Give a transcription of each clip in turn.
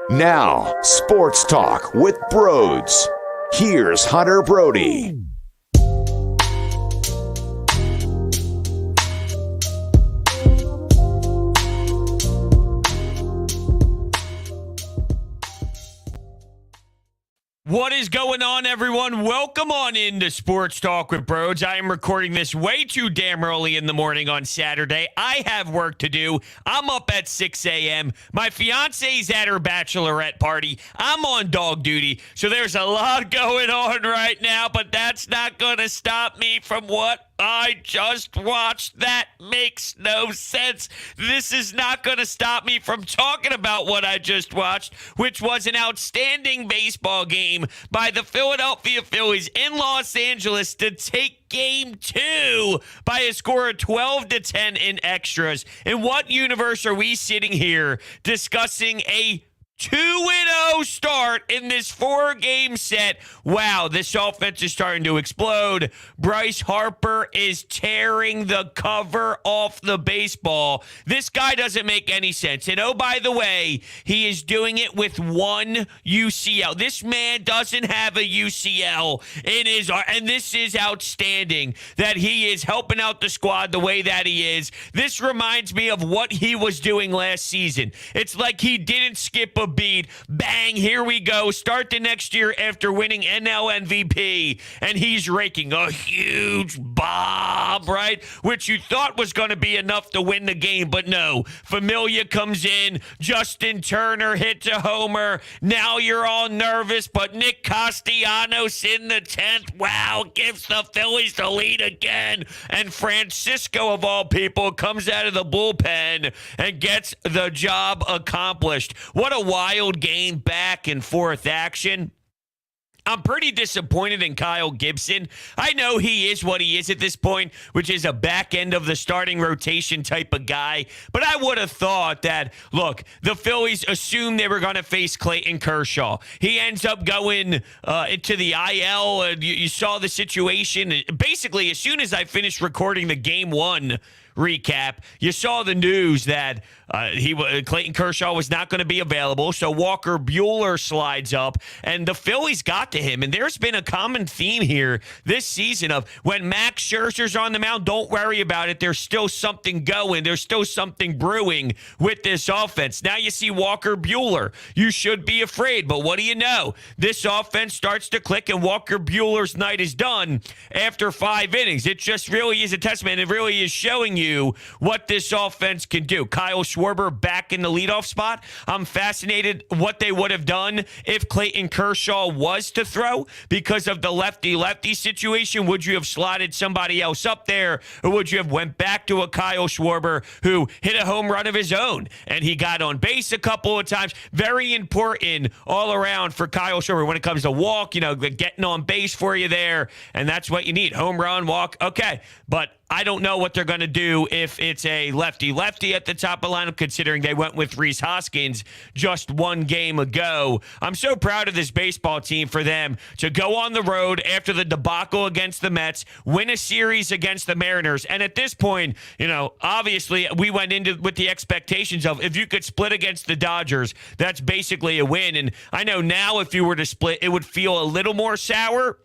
Now, Sports Talk with Broads. Here's Hunter Brody. What is going on, everyone? Welcome on into Sports Talk with Broads. I am recording this way too damn early in the morning on Saturday. I have work to do. I'm up at 6 a.m. My fiance's at her bachelorette party. I'm on dog duty. So there's a lot going on right now, but that's not going to stop me from what I just watched. That makes no sense. This is not going to stop me from talking about what I just watched, which was an outstanding baseball game by the Philadelphia Phillies in Los Angeles to take Game 2 by a score of 12-10 in extras. In what universe are we sitting here discussing a 2-0 start in this 4-game set? Wow, this offense is starting to explode. Bryce Harper is tearing the cover off the baseball. This guy doesn't make any sense. And oh, by the way, he is doing it with one UCL. This man doesn't have a UCL in his arm, and this is outstanding that he is helping out the squad the way that he is. This reminds me of what he was doing last season. It's like he didn't skip a beat. Bang, here we go. Start the next year after winning NL MVP, and he's raking a huge bomb, right? Which you thought was going to be enough to win the game, but no. Familia comes in. Justin Turner hits a homer. Now you're all nervous, but Nick Castellanos in the 10th, wow, gives the Phillies the lead again. And Francisco, of all people, comes out of the bullpen and gets the job accomplished. What a wild game, back and forth action. I'm pretty disappointed in Kyle Gibson. I know he is what he is at this point, which is a back end of the starting rotation type of guy. But I would have thought that, look, the Phillies assumed they were going to face Clayton Kershaw. He ends up going into the IL. You saw the situation. Basically, as soon as I finished recording the Game 1 recap, you saw the news that Clayton Kershaw was not going to be available, so Walker Buehler slides up, and the Phillies got to him. And there's been a common theme here this season of when Max Scherzer's on the mound, don't worry about it. There's still something going. There's still something brewing with this offense. Now you see Walker Buehler. You should be afraid, but what do you know? This offense starts to click, and Walker Buehler's night is done after 5 innings. It just really is a testament. It really is showing you what this offense can do. Kyle Schwarber back in the leadoff spot. I'm fascinated what they would have done if Clayton Kershaw was to throw because of the lefty-lefty situation. Would you have slotted somebody else up there, or would you have went back to a Kyle Schwarber who hit a home run of his own and he got on base a couple of times? Very important all around for Kyle Schwarber when it comes to walk, getting on base for you there, and that's what you need. Home run, walk, okay, but I don't know what they're going to do if it's a lefty-lefty at the top of the lineup, considering they went with Rhys Hoskins just 1 game ago. I'm so proud of this baseball team for them to go on the road after the debacle against the Mets, win a series against the Mariners. And at this point, obviously we went into with the expectations of if you could split against the Dodgers, that's basically a win. And I know now if you were to split, it would feel a little more sour.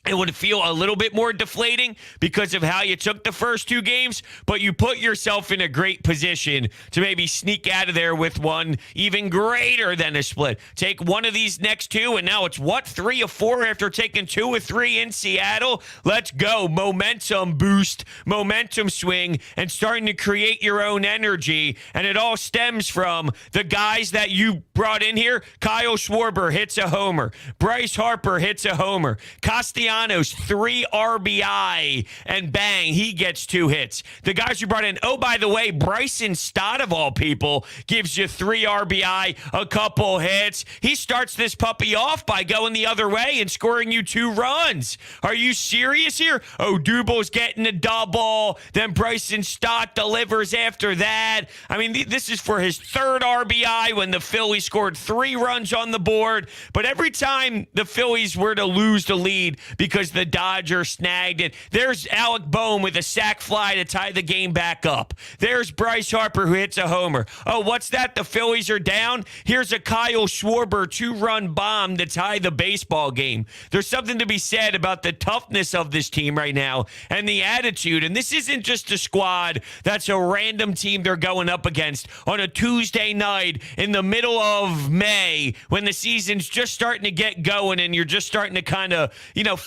It would feel a little bit more deflating because of how you took the first 2 games, but you put yourself in a great position to maybe sneak out of there with one even greater than a split. Take one of these next 2, and now it's 3 of 4 after taking 2 or 3 in Seattle? Let's go. Momentum boost, momentum swing, and starting to create your own energy, and it all stems from the guys that you brought in here. Kyle Schwarber hits a homer. Bryce Harper hits a homer. Castellanos, 3 RBI, and bang, he gets 2 hits. The guys you brought in, oh, by the way, Bryson Stott, of all people, gives you 3 RBI, a couple hits. He starts this puppy off by going the other way and scoring you 2 runs. Are you serious here? Oh, Duble's getting a double. Then Bryson Stott delivers after that. I mean, this is for his 3rd RBI when the Phillies scored 3 runs on the board. But every time the Phillies were to lose the lead, because the Dodgers snagged it. There's Alec Bohm with a sac fly to tie the game back up. There's Bryce Harper who hits a homer. Oh, what's that? The Phillies are down? Here's a Kyle Schwarber 2-run bomb to tie the baseball game. There's something to be said about the toughness of this team right now and the attitude. And this isn't just a squad that's a random team they're going up against on a Tuesday night in the middle of May when the season's just starting to get going and you're just starting to kind of,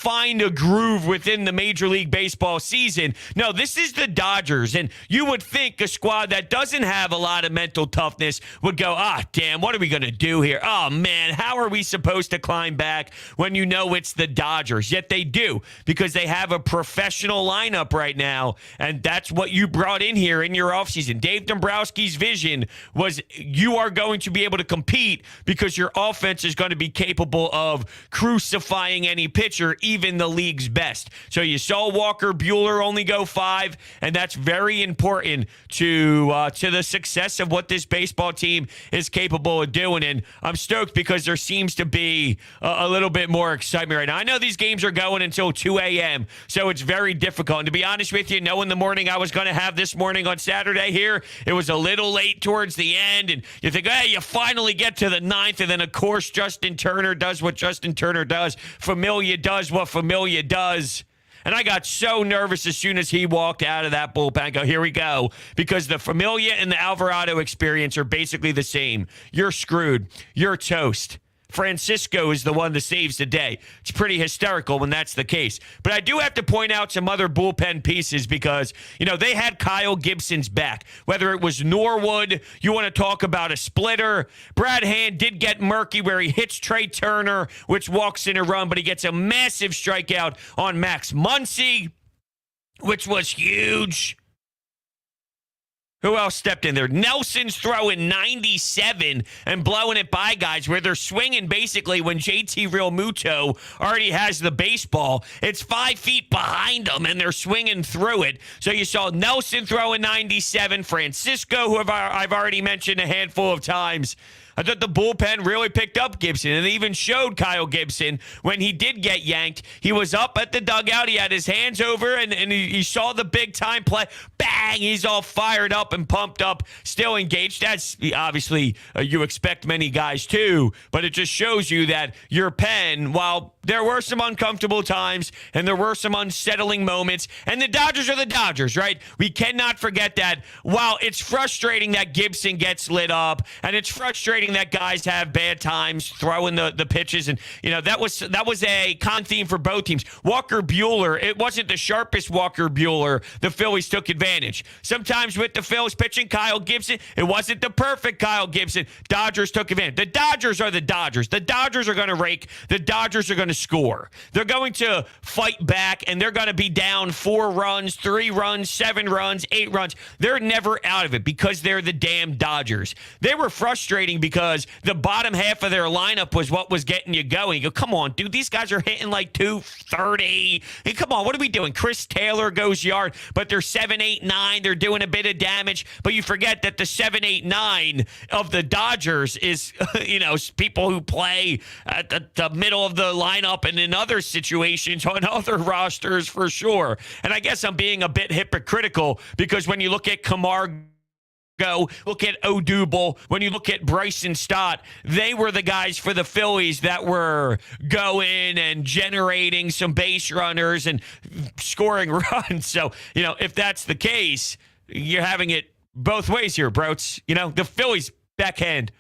find a groove within the Major League Baseball season. No, this is the Dodgers. And you would think a squad that doesn't have a lot of mental toughness would go, damn, what are we going to do here? Oh, man, how are we supposed to climb back when you know it's the Dodgers? Yet they do, because they have a professional lineup right now, and that's what you brought in here in your offseason. Dave Dombrowski's vision was you are going to be able to compete because your offense is going to be capable of crucifying any pitcher, even the league's best. So you saw Walker Buehler only go 5, and that's very important to the success of what this baseball team is capable of doing. And I'm stoked because there seems to be a little bit more excitement right now. I know these games are going until 2 a.m., so it's very difficult. And to be honest with you, knowing the morning I was going to have this morning on Saturday here, it was a little late towards the end, and you think, hey, you finally get to the 9th, and then, of course, Justin Turner does what Justin Turner does. Familia does what Familia does. And I got so nervous as soon as he walked out of that bullpen. I go, here we go. Because the Familia and the Alvarado experience are basically the same. You're screwed. You're toast. Francisco is the one that saves the day. It's pretty hysterical when that's the case. But I do have to point out some other bullpen pieces because, they had Kyle Gibson's back. Whether it was Norwood, you want to talk about a splitter. Brad Hand did get murky where he hits Trey Turner, which walks in a run, but he gets a massive strikeout on Max Muncy, which was huge. Who else stepped in there? Nelson's throwing 97 and blowing it by guys where they're swinging basically when JT Realmuto already has the baseball. It's 5 feet behind them and they're swinging through it. So you saw Nelson throwing 97, Francisco, who I've already mentioned a handful of times. I thought the bullpen really picked up Gibson, and they even showed Kyle Gibson when he did get yanked. He was up at the dugout. He had his hands over, and he saw the big-time play. Bang! He's all fired up and pumped up, still engaged. That's obviously you expect many guys to, but it just shows you that your pen, while there were some uncomfortable times and there were some unsettling moments, and the Dodgers are the Dodgers, right? We cannot forget that while it's frustrating that Gibson gets lit up, and it's frustrating that guys have bad times throwing the pitches, and that was a con theme for both teams. Walker Buehler, it wasn't the sharpest Walker Buehler. The Phillies took advantage. Sometimes with the Phillies pitching, Kyle Gibson, it wasn't the perfect Kyle Gibson. Dodgers took advantage. The Dodgers are the Dodgers. The Dodgers are going to rake. The Dodgers are going to score. They're going to fight back, and they're going to be down 4 runs, 3 runs, 7 runs, 8 runs. They're never out of it because they're the damn Dodgers. They were frustrating because the bottom half of their lineup was what was getting you going. You go, come on, dude, these guys are hitting like 230. Hey, come on, what are we doing? Chris Taylor goes yard, but they're 7, 8, 9. They're doing a bit of damage, but you forget that the 7, 8, 9 of the Dodgers is, people who play at the middle of the lineup and in other situations on other rosters for sure. And I guess I'm being a bit hypocritical because when you look at Camargo, look at Odubel, when you look at Bryson Stott, they were the guys for the Phillies that were going and generating some base runners and scoring runs. So, if that's the case, you're having it both ways here, Broats. The Phillies back end,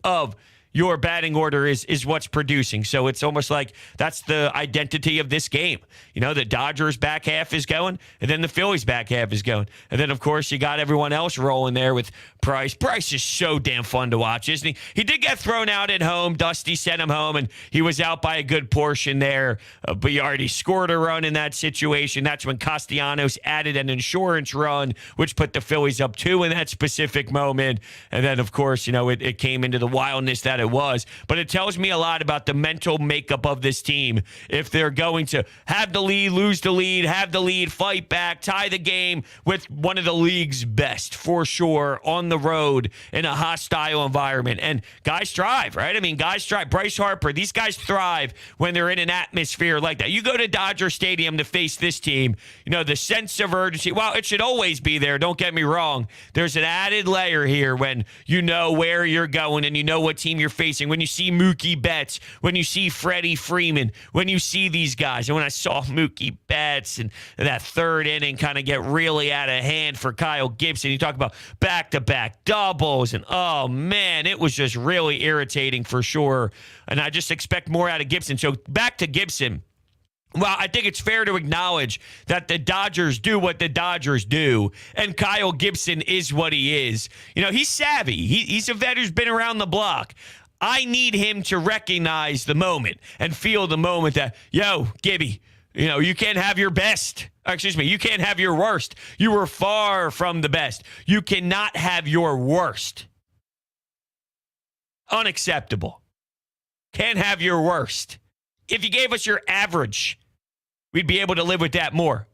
of your batting order is what's producing. So it's almost like that's the identity of this game. The Dodgers back half is going, and then the Phillies back half is going. And then, of course, you got everyone else rolling there with Bryce. Bryce is so damn fun to watch, isn't he? He did get thrown out at home. Dusty sent him home, and he was out by a good portion there. But he already scored a run in that situation. That's when Castellanos added an insurance run, which put the Phillies up 2 in that specific moment. And then, of course, it came into the wildness that it was. But it tells me a lot about the mental makeup of this team if they're going to have the lead, lose the lead, have the lead, fight back, tie the game with one of the league's best, for sure, on the road in a hostile environment. And guys thrive, right? I mean, guys thrive. Bryce Harper, these guys thrive when they're in an atmosphere like that. You go to Dodger Stadium to face this team, the sense of urgency, well, it should always be there. Don't get me wrong. There's an added layer here when you know where you're going and you know what team you're facing. When you see Mookie Betts, when you see Freddie Freeman, when you see these guys. And when I saw Mookie Betts and that third inning kind of get really out of hand for Kyle Gibson, you talk about back-to-back doubles, and oh man, it was just really irritating for sure. And I just expect more out of Gibson. So back to Gibson. Well, I think it's fair to acknowledge that the Dodgers do what the Dodgers do, and Kyle Gibson is what he is. He's savvy. He's a vet who's been around the block. I need him to recognize the moment and feel the moment that, Gibby, you can't have your best. You can't have your worst. You were far from the best. You cannot have your worst. Unacceptable. Can't have your worst. If you gave us your average, we'd be able to live with that more.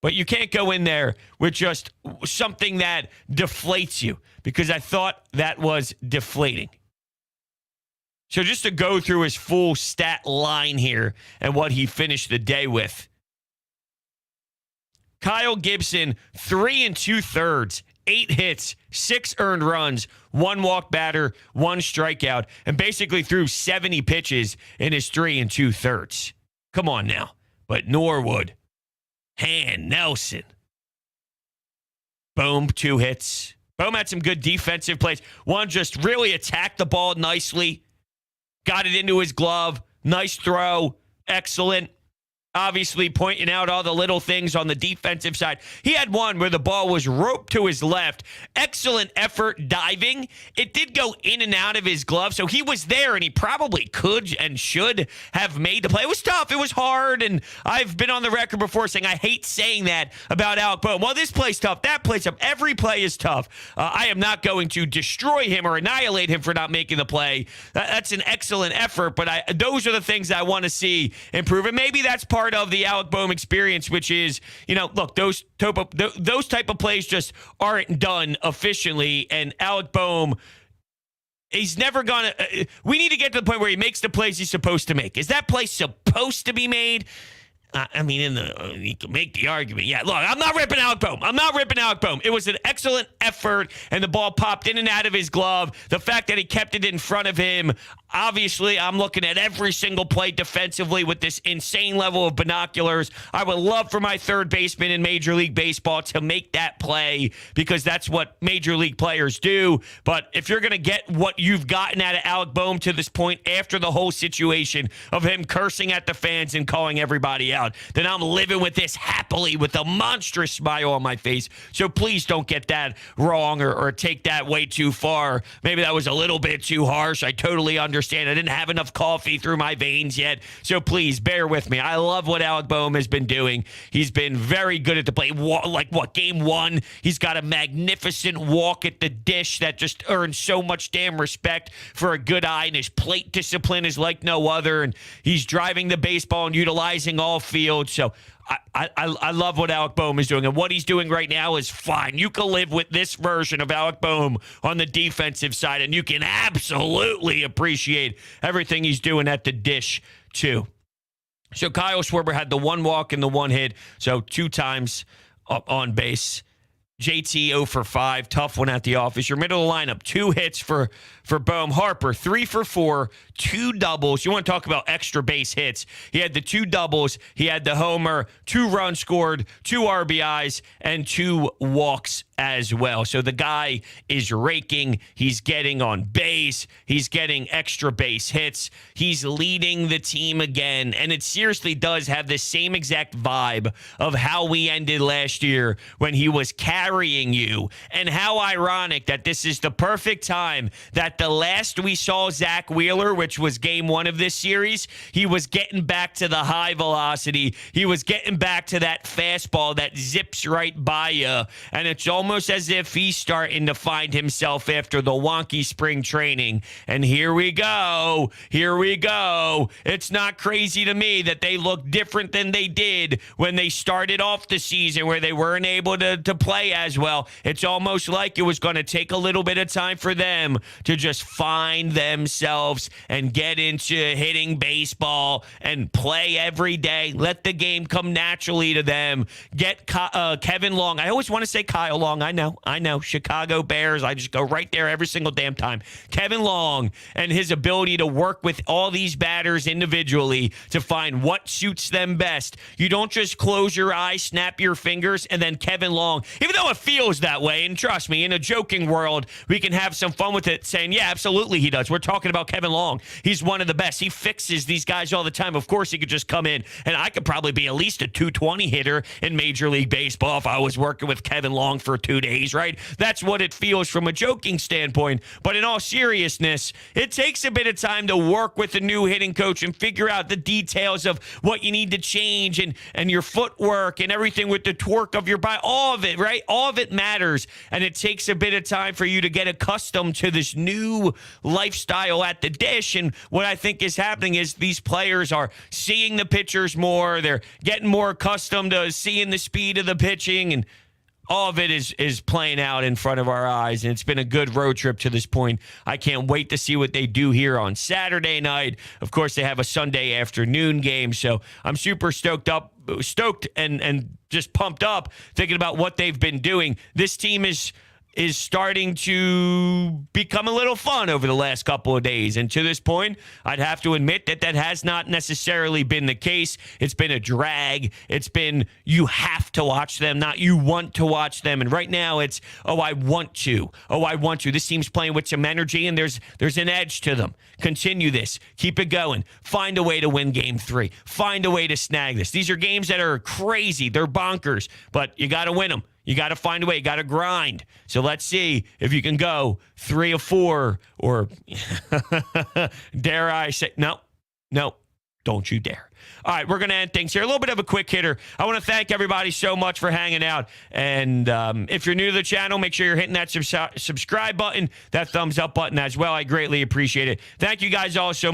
But you can't go in there with just something that deflates you, because I thought that was deflating. So just to go through his full stat line here and what he finished the day with. Kyle Gibson, 3 2/3, 8 hits, 6 earned runs, 1 walk batter, 1 strikeout, and basically threw 70 pitches in his 3 2/3. Come on now. But Norwood, Hand, Nelson, Bohm, 2 hits. Bohm had some good defensive plays. One just really attacked the ball nicely, got it into his glove, nice throw, excellent. Obviously pointing out all the little things on the defensive side. He had one where the ball was roped to his left. Excellent effort diving. It did go in and out of his glove, so he was there, and he probably could and should have made the play. It was tough. It was hard, and I've been on the record before saying I hate saying that about Alec Bohm. Well, this play's tough. That play's tough. Every play is tough. I am not going to destroy him or annihilate him for not making the play. That's an excellent effort, but those are the things that I want to see improve, and maybe that's part of the Alec Bohm experience, which is, look, those type of plays just aren't done efficiently, and Alec Bohm, he's never gonna. We need to get to the point where he makes the plays he's supposed to make. Is that play supposed to be made? You can make the argument. Yeah, look, I'm not ripping Alec Bohm. It was an excellent effort, and the ball popped in and out of his glove. The fact that he kept it in front of him, obviously, I'm looking at every single play defensively with this insane level of binoculars. I would love for my third baseman in Major League Baseball to make that play, because that's what Major League players do. But if you're going to get what you've gotten out of Alec Bohm to this point after the whole situation of him cursing at the fans and calling everybody out, then I'm living with this happily with a monstrous smile on my face. So please don't get that wrong or take that way too far. Maybe that was a little bit too harsh. I totally understand. I didn't have enough coffee through my veins yet. So please bear with me. I love what Alec Bohm has been doing. He's been very good at the plate. Game 1, he's got a magnificent walk at the dish that just earns so much damn respect for a good eye, and his plate discipline is like no other, and he's driving the baseball and utilizing all field. So I love what Alec Bohm is doing, and what he's doing right now is fine. You can live with this version of Alec Bohm on the defensive side, and you can absolutely appreciate everything he's doing at the dish too. So Kyle Schwarber had the 1 walk and the 1 hit, so 2 times on base. JT 0 for 5, tough one at the office. Your middle of the lineup, 2 hits for Bohm. Harper, 3 for 4, 2 doubles. You want to talk about extra base hits. He had the 2 doubles. He had the homer, 2 runs scored, 2 RBIs, and 2 walks as well. So the guy is raking. He's getting on base. He's getting extra base hits. He's leading the team again. And it seriously does have the same exact vibe of how we ended last year when he was carrying you. And how ironic that this is the perfect time that the last we saw Zach Wheeler, which was game 1 of this series, he was getting back to the high velocity. He was getting back to that fastball that zips right by you. And it's almost almost as if he's starting to find himself after the wonky spring training. And here we go. Here we go. It's not crazy to me that they look different than they did when they started off the season, where they weren't able to play as well. It's almost like it was going to take a little bit of time for them to just find themselves and get into hitting baseball and play every day. Let the game come naturally to them. Get Kevin Long. I always want to say Kyle Long. I know. Chicago Bears. I just go right there every single damn time. Kevin Long and his ability to work with all these batters individually to find what suits them best. You don't just close your eyes, snap your fingers, and then Kevin Long, even though it feels that way, and trust me, in a joking world, we can have some fun with it, saying, yeah, absolutely he does. We're talking about Kevin Long. He's one of the best. He fixes these guys all the time. Of course, he could just come in, and I could probably be at least a 220 hitter in Major League Baseball if I was working with Kevin Long for 2 days, right? That's what it feels from a joking standpoint. But in all seriousness, it takes a bit of time to work with a new hitting coach and figure out the details of what you need to change and your footwork and everything with the torque of your body. All of it, right? All of it matters. And it takes a bit of time for you to get accustomed to this new lifestyle at the dish. And what I think is happening is these players are seeing the pitchers more. They're getting more accustomed to seeing the speed of the pitching, and all of it is playing out in front of our eyes, and it's been a good road trip to this point. I can't wait to see what they do here on Saturday night. Of course, they have a Sunday afternoon game, so I'm super stoked and just pumped up thinking about what they've been doing. This team is starting to become a little fun over the last couple of days. And to this point, I'd have to admit that has not necessarily been the case. It's been a drag. It's been you have to watch them, not you want to watch them. And right now it's, I want to. This team's playing with some energy, and there's an edge to them. Continue this. Keep it going. Find a way to win game 3. Find a way to snag this. These are games that are crazy. They're bonkers, but you got to win them. You got to find a way. You got to grind. So let's see if you can go 3 or 4, or dare I say, no, don't you dare. All right, we're going to end things here. A little bit of a quick hitter. I want to thank everybody so much for hanging out. And if you're new to the channel, make sure you're hitting that subscribe button, that thumbs up button as well. I greatly appreciate it. Thank you guys all so much.